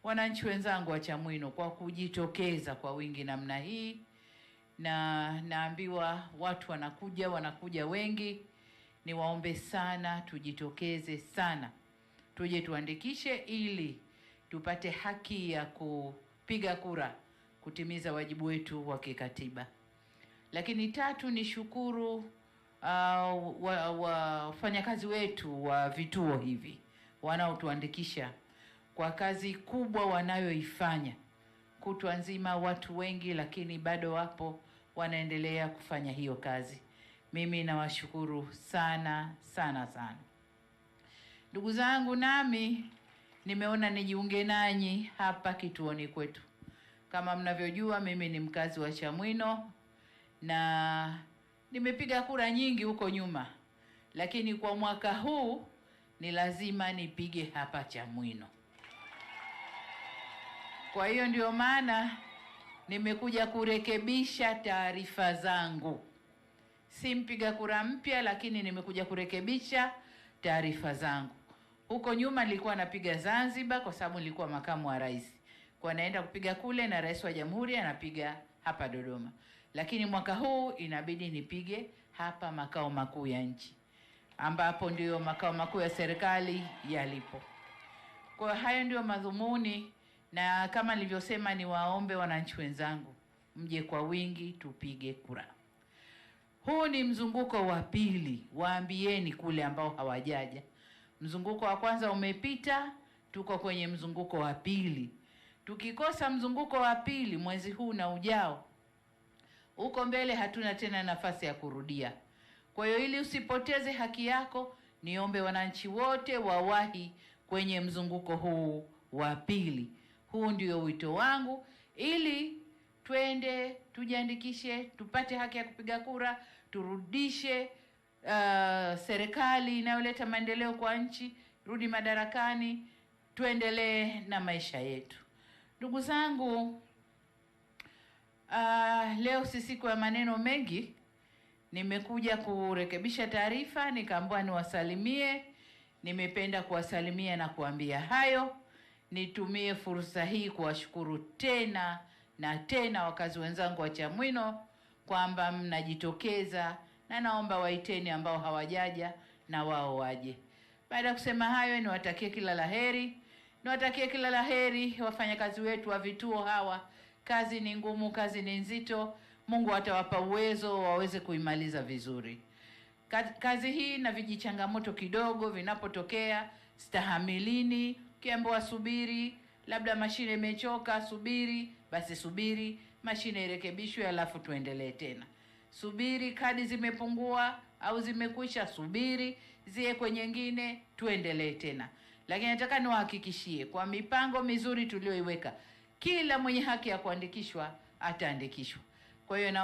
wananchi wenzangu wa Chamwino kwa kujitokeza kwa wingi namna hii, na naambiwa watu wanakuja wengi. Niwaombe sana tujitokeze sana, tuje tuandikishe ili tupate haki ya kupiga kura, kutimiza wajibu wetu wa kikatiba. Lakini tatu, ni shukuru wafanyakazi wetu wa vituo hivi wanaotuandikisha kwa kazi kubwa wanayoifanya kutwa nzima. Watu wengi, lakini bado wapo wanaendelea kufanya hiyo kazi. Mimi nawashukuru sana sana sana. Ndugu zangu, nami nimeona nijiunge nanyi hapa kituoni kwetu. Kama mnavyojua, mimi ni mkazi wa Chamwino na nimepiga kura nyingi huko nyuma, lakini kwa mwaka huu ni lazima nipige hapa Chamwino. Kwa hiyo ndio maana nimekuja kurekebisha taarifa zangu. Si mpiga kura mpya, lakini nimekuja kurekebisha taarifa zangu. Huko nyuma nilikuwa napiga Zanzibar kwa sababu nilikuwa makamu wa rais. Kwa naenda kupiga kule na rais wa jamhuri anapiga hapa Dodoma. Lakini mwaka huu inabidi nipige hapa makao makuu ya nchi, ambapo ndio makao makuu ya serikali yalipo. Kwa hayo ndio madhumuni, na kama nilivyosema, niwaombe wananchi wenzangu mje kwa wingi tupige kura. Huu ni mzunguko wa pili, waambieni kule ambao hawajaja. Mzunguko wa kwanza umepita, tuko kwenye mzunguko wa pili. Tukikosa mzunguko wa pili mwezi huu na ujao, huko mbele hatuna tena nafasi ya kurudia. Kwa hiyo ili usipoteze haki yako, niombe wananchi wote wawahi kwenye mzunguko huu wa pili. Huu ndio wito wangu, ili twende tujiandikishe, tupate haki ya kupiga kura, turudishe serikali inayoleta maendeleo kwa nchi, rudi madarakani, tuendelee na maisha yetu. Ndugu zangu, leo si siku ya maneno mengi. Nimekuja kurekebisha taarifa, nikaambiwa niwasalimie. Nimependa kuwasalimia na kuambia hayo. Nitumie fursa hii kuwashukuru tena na tena wakazi wenzangu wa Chamwino kwamba mnajitokeza, na naomba waiteni ambao hawajaja na wao waje. Baada ya kusema hayo, niwatakie kila laheri. Niwatakie kila laheri wafanyakazi wetu wa vituo hawa. Kazi ni ngumu, kazi ni nzito. Mungu atawapa uwezo waweze kuimaliza vizuri kazi hii, na vijichangamoto kidogo vinapotokea, stahamilini. Ukiambiwa subiri, labda mashine imechoka, subiri, basi subiri, mashine irekebishwe alafu tuendelee tena. Subiri, kadi zimepungua au zimekwisha, subiri, ziwe nyingine, tuendelee tena. Lakini nataka niwahakikishie kwa mipango mizuri tulioiweka, kila mwenye haki ya kuandikishwa ataandikishwa. Kwa hiyo